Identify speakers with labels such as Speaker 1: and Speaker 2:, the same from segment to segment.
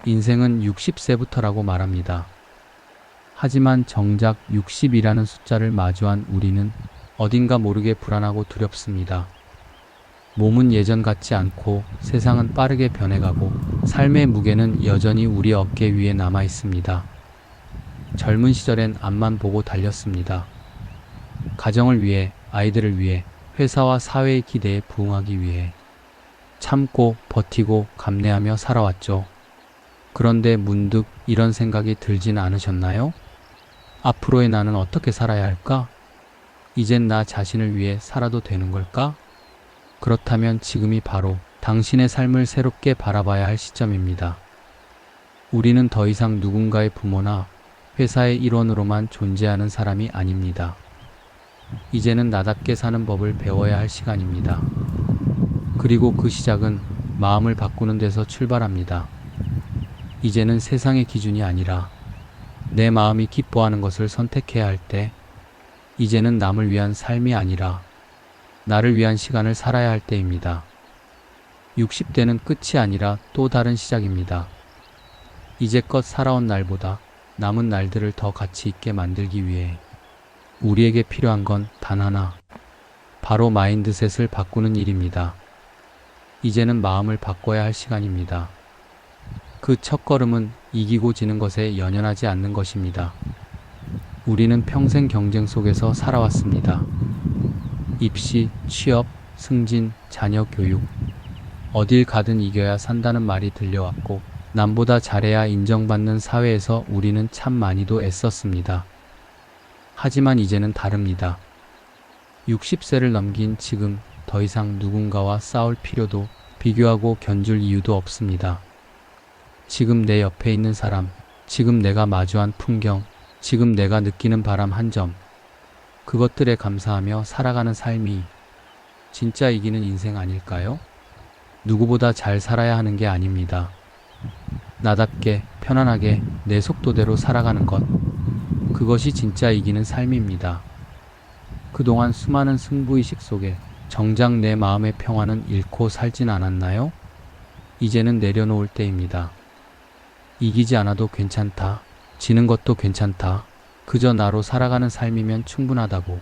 Speaker 1: 인생은 60세부터라고 말합니다. 하지만 정작 60이라는 숫자를 마주한 우리는 어딘가 모르게 불안하고 두렵습니다. 몸은 예전 같지 않고 세상은 빠르게 변해가고 삶의 무게는 여전히 우리 어깨 위에 남아 있습니다. 젊은 시절엔 앞만 보고 달렸습니다. 가정을 위해, 아이들을 위해, 회사와 사회의 기대에 부응하기 위해 참고 버티고 감내하며 살아왔죠. 그런데 문득 이런 생각이 들진 않으셨나요? 앞으로의 나는 어떻게 살아야 할까? 이젠 나 자신을 위해 살아도 되는 걸까? 그렇다면 지금이 바로 당신의 삶을 새롭게 바라봐야 할 시점입니다. 우리는 더 이상 누군가의 부모나 회사의 일원으로만 존재하는 사람이 아닙니다. 이제는 나답게 사는 법을 배워야 할 시간입니다. 그리고 그 시작은 마음을 바꾸는 데서 출발합니다. 이제는 세상의 기준이 아니라 내 마음이 기뻐하는 것을 선택해야 할 때, 이제는 남을 위한 삶이 아니라 나를 위한 시간을 살아야 할 때입니다. 60대는 끝이 아니라 또 다른 시작입니다. 이제껏 살아온 날보다 남은 날들을 더 가치 있게 만들기 위해 우리에게 필요한 건 단 하나, 바로 마인드셋을 바꾸는 일입니다. 이제는 마음을 바꿔야 할 시간입니다. 그 첫걸음은 이기고 지는 것에 연연하지 않는 것입니다. 우리는 평생 경쟁 속에서 살아왔습니다. 입시, 취업, 승진, 자녀 교육. 어딜 가든 이겨야 산다는 말이 들려왔고, 남보다 잘해야 인정받는 사회에서 우리는 참 많이도 애썼습니다. 하지만 이제는 다릅니다. 60세를 넘긴 지금 더 이상 누군가와 싸울 필요도 비교하고 견줄 이유도 없습니다. 지금 내 옆에 있는 사람, 지금 내가 마주한 풍경, 지금 내가 느끼는 바람 한 점, 그것들에 감사하며 살아가는 삶이 진짜 이기는 인생 아닐까요? 누구보다 잘 살아야 하는 게 아닙니다. 나답게, 편안하게, 내 속도대로 살아가는 것, 그것이 진짜 이기는 삶입니다. 그동안 수많은 승부의식 속에 정작 내 마음의 평화는 잃고 살진 않았나요? 이제는 내려놓을 때입니다. 이기지 않아도 괜찮다. 지는 것도 괜찮다. 그저 나로 살아가는 삶이면 충분하다고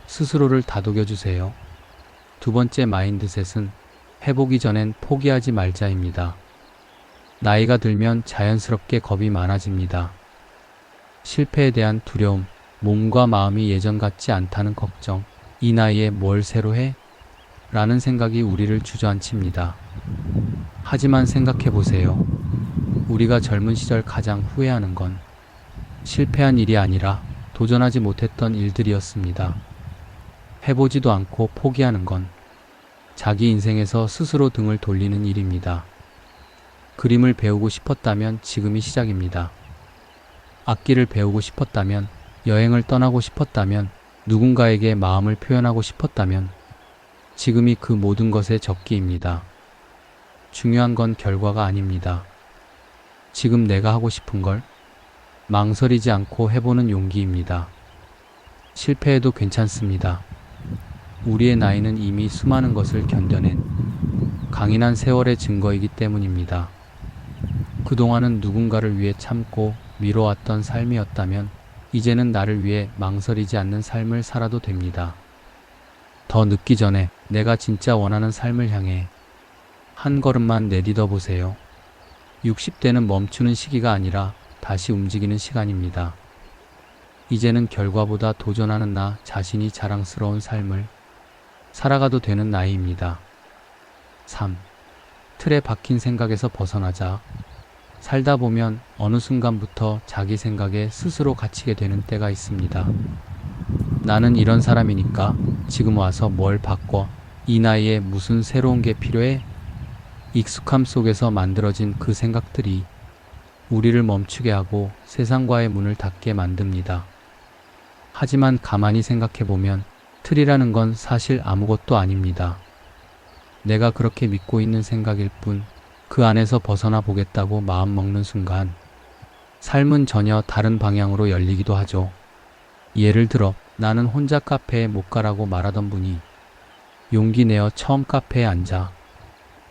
Speaker 1: 스스로를 다독여주세요. 두 번째 마인드셋은 해보기 전엔 포기하지 말자입니다. 나이가 들면 자연스럽게 겁이 많아집니다. 실패에 대한 두려움, 몸과 마음이 예전 같지 않다는 걱정, 이 나이에 뭘 새로 해? 라는 생각이 우리를 주저앉힙니다. 하지만 생각해보세요. 우리가 젊은 시절 가장 후회하는 건 실패한 일이 아니라 도전하지 못했던 일들이었습니다. 해보지도 않고 포기하는 건 자기 인생에서 스스로 등을 돌리는 일입니다. 그림을 배우고 싶었다면 지금이 시작입니다. 악기를 배우고 싶었다면, 여행을 떠나고 싶었다면, 누군가에게 마음을 표현하고 싶었다면 지금이 그 모든 것의 적기입니다. 중요한 건 결과가 아닙니다. 지금 내가 하고 싶은 걸 망설이지 않고 해보는 용기입니다. 실패해도 괜찮습니다. 우리의 나이는 이미 수많은 것을 견뎌낸 강인한 세월의 증거이기 때문입니다. 그동안은 누군가를 위해 참고 미뤄왔던 삶이었다면 이제는 나를 위해 망설이지 않는 삶을 살아도 됩니다. 더 늦기 전에 내가 진짜 원하는 삶을 향해 한 걸음만 내딛어 보세요. 60대는 멈추는 시기가 아니라 다시 움직이는 시간입니다. 이제는 결과보다 도전하는 나 자신이 자랑스러운 삶을 살아가도 되는 나이입니다. 3. 틀에 박힌 생각에서 벗어나자. 살다 보면 어느 순간부터 자기 생각에 스스로 갇히게 되는 때가 있습니다. 나는 이런 사람이니까 지금 와서 뭘 바꿔? 이 나이에 무슨 새로운 게 필요해? 익숙함 속에서 만들어진 그 생각들이 우리를 멈추게 하고 세상과의 문을 닫게 만듭니다. 하지만 가만히 생각해보면 틀이라는 건 사실 아무것도 아닙니다. 내가 그렇게 믿고 있는 생각일 뿐, 그 안에서 벗어나 보겠다고 마음먹는 순간 삶은 전혀 다른 방향으로 열리기도 하죠. 예를 들어 나는 혼자 카페에 못 가라고 말하던 분이 용기 내어 처음 카페에 앉아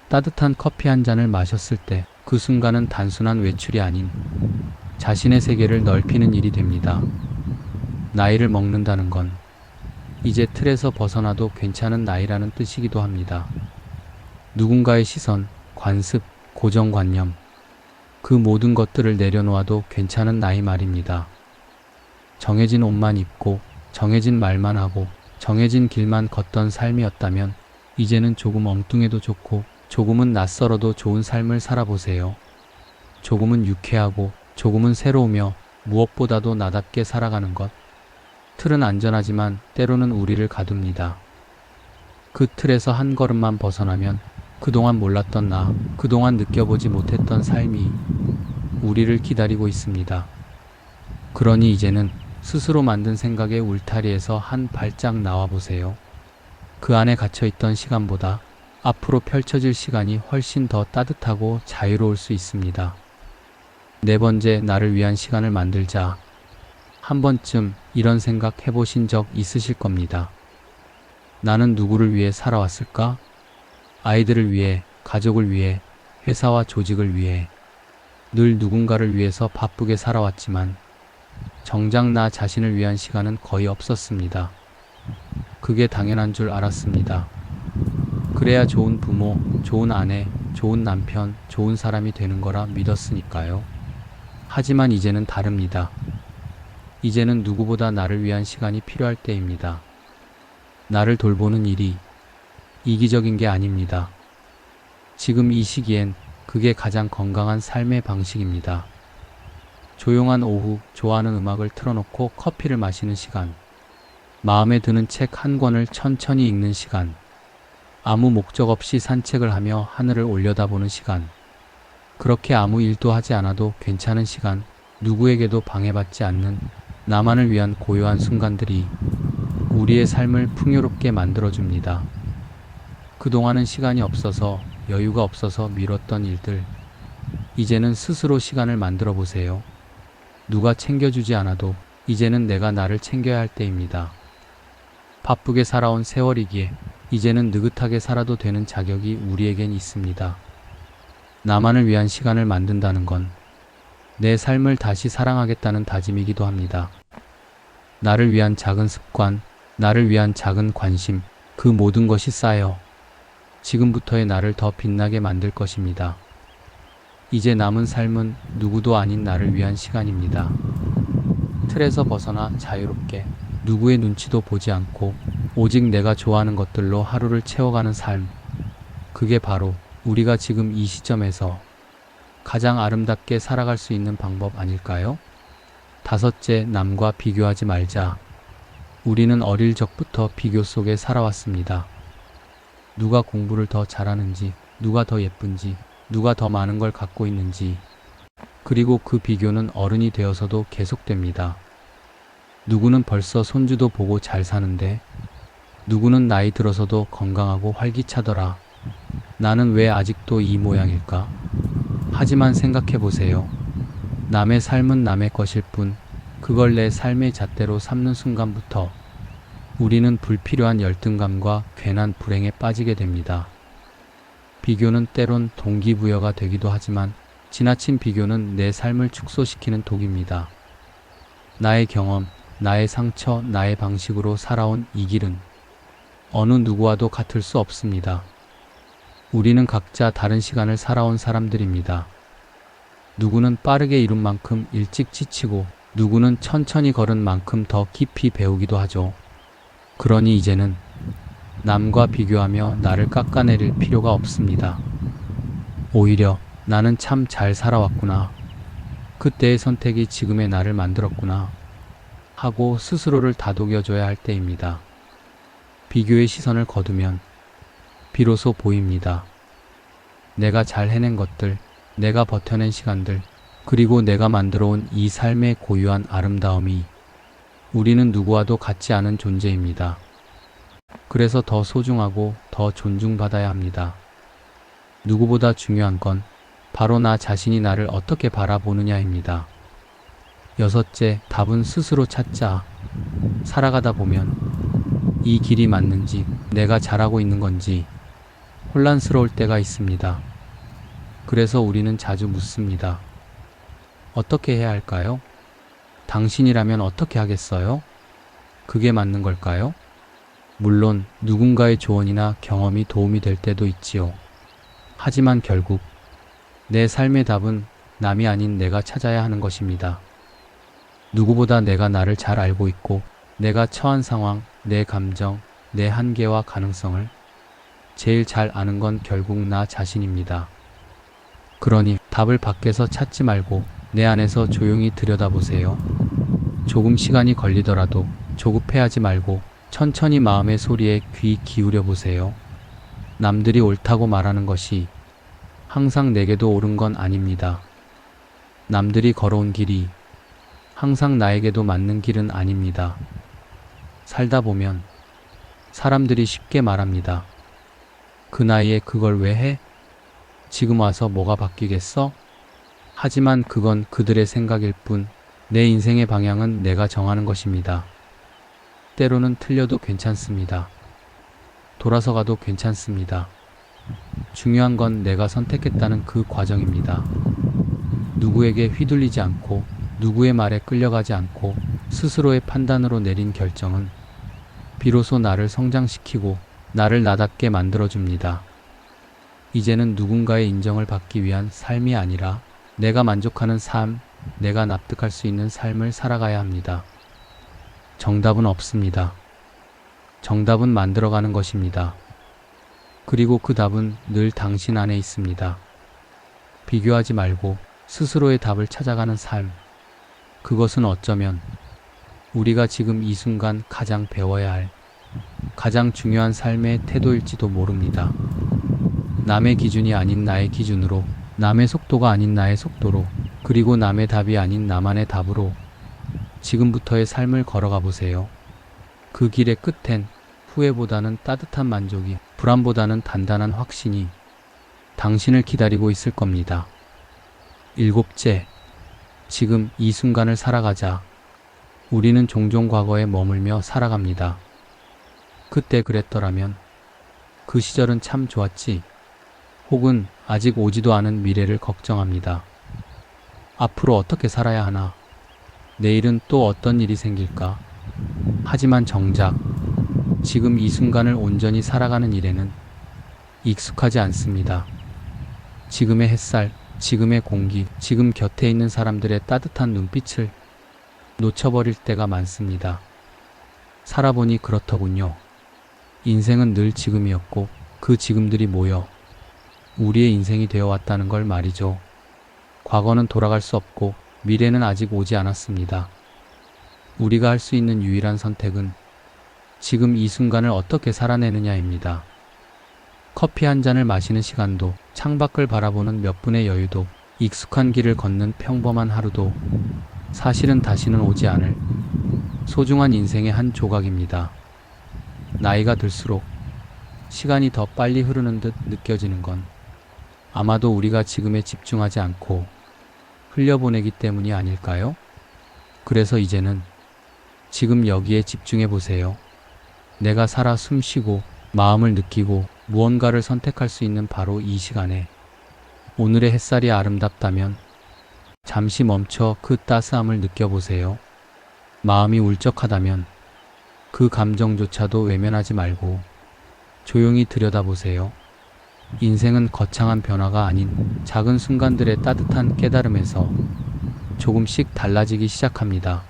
Speaker 1: 따뜻한 커피 한 잔을 마셨을 때 그 순간은 단순한 외출이 아닌 자신의 세계를 넓히는 일이 됩니다. 나이를 먹는다는 건 이제 틀에서 벗어나도 괜찮은 나이라는 뜻이기도 합니다. 누군가의 시선, 관습, 고정관념, 그 모든 것들을 내려놓아도 괜찮은 나이 말입니다. 정해진 옷만 입고, 정해진 말만 하고, 정해진 길만 걷던 삶이었다면, 이제는 조금 엉뚱해도 좋고, 조금은 낯설어도 좋은 삶을 살아보세요. 조금은 유쾌하고, 조금은 새로우며, 무엇보다도 나답게 살아가는 것. 틀은 안전하지만 때로는 우리를 가둡니다. 그 틀에서 한 걸음만 벗어나면 그동안 몰랐던 나, 그동안 느껴보지 못했던 삶이 우리를 기다리고 있습니다. 그러니 이제는 스스로 만든 생각의 울타리에서 한 발짝 나와 보세요. 그 안에 갇혀있던 시간보다 앞으로 펼쳐질 시간이 훨씬 더 따뜻하고 자유로울 수 있습니다. 네 번째, 나를 위한 시간을 만들자. 한 번쯤 이런 생각 해보신 적 있으실 겁니다. 나는 누구를 위해 살아왔을까? 아이들을 위해, 가족을 위해, 회사와 조직을 위해. 늘 누군가를 위해서 바쁘게 살아왔지만 정작 나 자신을 위한 시간은 거의 없었습니다. 그게 당연한 줄 알았습니다. 그래야 좋은 부모, 좋은 아내, 좋은 남편, 좋은 사람이 되는 거라 믿었으니까요. 하지만 이제는 다릅니다. 이제는 누구보다 나를 위한 시간이 필요할 때입니다. 나를 돌보는 일이 이기적인 게 아닙니다. 지금 이 시기엔 그게 가장 건강한 삶의 방식입니다. 조용한 오후, 좋아하는 음악을 틀어놓고 커피를 마시는 시간, 마음에 드는 책 한 권을 천천히 읽는 시간, 아무 목적 없이 산책을 하며 하늘을 올려다보는 시간, 그렇게 아무 일도 하지 않아도 괜찮은 시간, 누구에게도 방해받지 않는 나만을 위한 고요한 순간들이 우리의 삶을 풍요롭게 만들어줍니다. 그동안은 시간이 없어서, 여유가 없어서 미뤘던 일들, 이제는 스스로 시간을 만들어 보세요. 누가 챙겨주지 않아도 이제는 내가 나를 챙겨야 할 때입니다. 바쁘게 살아온 세월이기에 이제는 느긋하게 살아도 되는 자격이 우리에겐 있습니다. 나만을 위한 시간을 만든다는 건 내 삶을 다시 사랑하겠다는 다짐이기도 합니다. 나를 위한 작은 습관, 나를 위한 작은 관심, 그 모든 것이 쌓여 지금부터의 나를 더 빛나게 만들 것입니다. 이제 남은 삶은 누구도 아닌 나를 위한 시간입니다. 틀에서 벗어나 자유롭게 누구의 눈치도 보지 않고 오직 내가 좋아하는 것들로 하루를 채워가는 삶. 그게 바로 우리가 지금 이 시점에서 가장 아름답게 살아갈 수 있는 방법 아닐까요? 다섯째, 남과 비교하지 말자. 우리는 어릴 적부터 비교 속에 살아왔습니다. 누가 공부를 더 잘하는지, 누가 더 예쁜지, 누가 더 많은 걸 갖고 있는지, 그리고 그 비교는 어른이 되어서도 계속됩니다. 누구는 벌써 손주도 보고 잘 사는데, 누구는 나이 들어서도 건강하고 활기차더라. 나는 왜 아직도 이 모양일까? 하지만 생각해보세요. 남의 삶은 남의 것일 뿐, 그걸 내 삶의 잣대로 삼는 순간부터 우리는 불필요한 열등감과 괜한 불행에 빠지게 됩니다. 비교는 때론 동기부여가 되기도 하지만 지나친 비교는 내 삶을 축소시키는 독입니다. 나의 경험, 나의 상처, 나의 방식으로 살아온 이 길은 어느 누구와도 같을 수 없습니다. 우리는 각자 다른 시간을 살아온 사람들입니다. 누구는 빠르게 이룬 만큼 일찍 지치고 누구는 천천히 걸은 만큼 더 깊이 배우기도 하죠. 그러니 이제는 남과 비교하며 나를 깎아내릴 필요가 없습니다. 오히려 나는 참 잘 살아왔구나. 그때의 선택이 지금의 나를 만들었구나. 하고 스스로를 다독여줘야 할 때입니다. 비교의 시선을 거두면 비로소 보입니다. 내가 잘 해낸 것들, 내가 버텨낸 시간들, 그리고 내가 만들어온 이 삶의 고유한 아름다움이 우리는 누구와도 같지 않은 존재입니다. 그래서 더 소중하고 더 존중받아야 합니다. 누구보다 중요한 건 바로 나 자신이 나를 어떻게 바라보느냐입니다. 여섯째, 답은 스스로 찾자. 살아가다 보면 이 길이 맞는지, 내가 잘하고 있는 건지 혼란스러울 때가 있습니다. 그래서 우리는 자주 묻습니다. 어떻게 해야 할까요? 당신이라면 어떻게 하겠어요? 그게 맞는 걸까요? 물론 누군가의 조언이나 경험이 도움이 될 때도 있지요. 하지만 결국 내 삶의 답은 남이 아닌 내가 찾아야 하는 것입니다. 누구보다 내가 나를 잘 알고 있고 내가 처한 상황, 내 감정, 내 한계와 가능성을 제일 잘 아는 건 결국 나 자신입니다. 그러니 답을 밖에서 찾지 말고 내 안에서 조용히 들여다보세요. 조금 시간이 걸리더라도 조급해하지 말고 천천히 마음의 소리에 귀 기울여 보세요. 남들이 옳다고 말하는 것이 항상 내게도 옳은 건 아닙니다. 남들이 걸어온 길이 항상 나에게도 맞는 길은 아닙니다. 살다 보면 사람들이 쉽게 말합니다. 그 나이에 그걸 왜 해? 지금 와서 뭐가 바뀌겠어? 하지만 그건 그들의 생각일 뿐, 내 인생의 방향은 내가 정하는 것입니다. 때로는 틀려도 괜찮습니다. 돌아서 가도 괜찮습니다. 중요한 건 내가 선택했다는 그 과정입니다. 누구에게 휘둘리지 않고, 누구의 말에 끌려가지 않고, 스스로의 판단으로 내린 결정은 비로소 나를 성장시키고, 나를 나답게 만들어줍니다. 이제는 누군가의 인정을 받기 위한 삶이 아니라 내가 만족하는 삶, 내가 납득할 수 있는 삶을 살아가야 합니다. 정답은 없습니다. 정답은 만들어가는 것입니다. 그리고 그 답은 늘 당신 안에 있습니다. 비교하지 말고 스스로의 답을 찾아가는 삶. 그것은 어쩌면 우리가 지금 이 순간 가장 배워야 할 가장 중요한 삶의 태도일지도 모릅니다. 남의 기준이 아닌 나의 기준으로, 남의 속도가 아닌 나의 속도로, 그리고 남의 답이 아닌 나만의 답으로 지금부터의 삶을 걸어가 보세요. 그 길의 끝엔 후회보다는 따뜻한 만족이, 불안보다는 단단한 확신이 당신을 기다리고 있을 겁니다. 일곱째, 지금 이 순간을 살아가자. 우리는 종종 과거에 머물며 살아갑니다. 그때 그랬더라면, 그 시절은 참 좋았지. 혹은 아직 오지도 않은 미래를 걱정합니다. 앞으로 어떻게 살아야 하나? 내일은 또 어떤 일이 생길까? 하지만 정작 지금 이 순간을 온전히 살아가는 일에는 익숙하지 않습니다. 지금의 햇살, 지금의 공기, 지금 곁에 있는 사람들의 따뜻한 눈빛을 놓쳐버릴 때가 많습니다. 살아보니 그렇더군요. 인생은 늘 지금이었고 그 지금들이 모여 우리의 인생이 되어 왔다는 걸 말이죠. 과거는 돌아갈 수 없고 미래는 아직 오지 않았습니다. 우리가 할 수 있는 유일한 선택은 지금 이 순간을 어떻게 살아내느냐입니다. 커피 한 잔을 마시는 시간도, 창밖을 바라보는 몇 분의 여유도, 익숙한 길을 걷는 평범한 하루도 사실은 다시는 오지 않을 소중한 인생의 한 조각입니다. 나이가 들수록 시간이 더 빨리 흐르는 듯 느껴지는 건 아마도 우리가 지금에 집중하지 않고 흘려보내기 때문이 아닐까요? 그래서 이제는 지금 여기에 집중해 보세요. 내가 살아 숨쉬고 마음을 느끼고 무언가를 선택할 수 있는 바로 이 시간에 오늘의 햇살이 아름답다면 잠시 멈춰 그 따스함을 느껴보세요. 마음이 울적하다면 그 감정조차도 외면하지 말고 조용히 들여다보세요. 인생은 거창한 변화가 아닌 작은 순간들의 따뜻한 깨달음에서 조금씩 달라지기 시작합니다.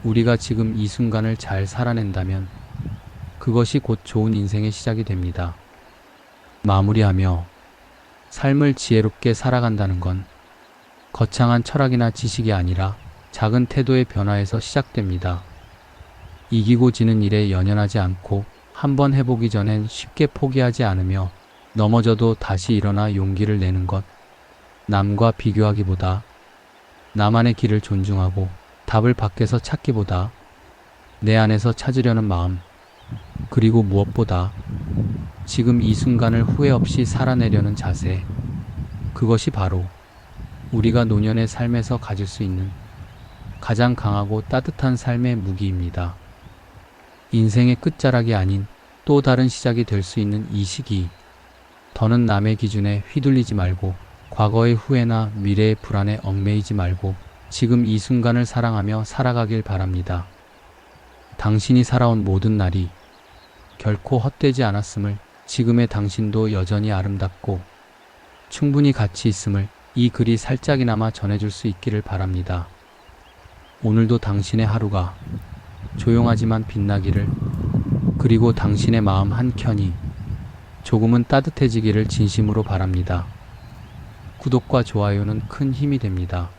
Speaker 1: 우리가 지금 이 순간을 잘 살아낸다면 그것이 곧 좋은 인생의 시작이 됩니다. 마무리하며 삶을 지혜롭게 살아간다는 건 거창한 철학이나 지식이 아니라 작은 태도의 변화에서 시작됩니다. 이기고 지는 일에 연연하지 않고 한번 해보기 전엔 쉽게 포기하지 않으며 넘어져도 다시 일어나 용기를 내는 것. 남과 비교하기보다 나만의 길을 존중하고 답을 밖에서 찾기보다 내 안에서 찾으려는 마음. 그리고 무엇보다 지금 이 순간을 후회 없이 살아내려는 자세. 그것이 바로 우리가 노년의 삶에서 가질 수 있는 가장 강하고 따뜻한 삶의 무기입니다. 인생의 끝자락이 아닌 또 다른 시작이 될 수 있는 이 시기, 더는 남의 기준에 휘둘리지 말고 과거의 후회나 미래의 불안에 얽매이지 말고 지금 이 순간을 사랑하며 살아가길 바랍니다. 당신이 살아온 모든 날이 결코 헛되지 않았음을, 지금의 당신도 여전히 아름답고 충분히 가치 있음을 이 글이 살짝이나마 전해줄 수 있기를 바랍니다. 오늘도 당신의 하루가 조용하지만 빛나기를, 그리고 당신의 마음 한켠이 조금은 따뜻해지기를 진심으로 바랍니다. 구독과 좋아요는 큰 힘이 됩니다.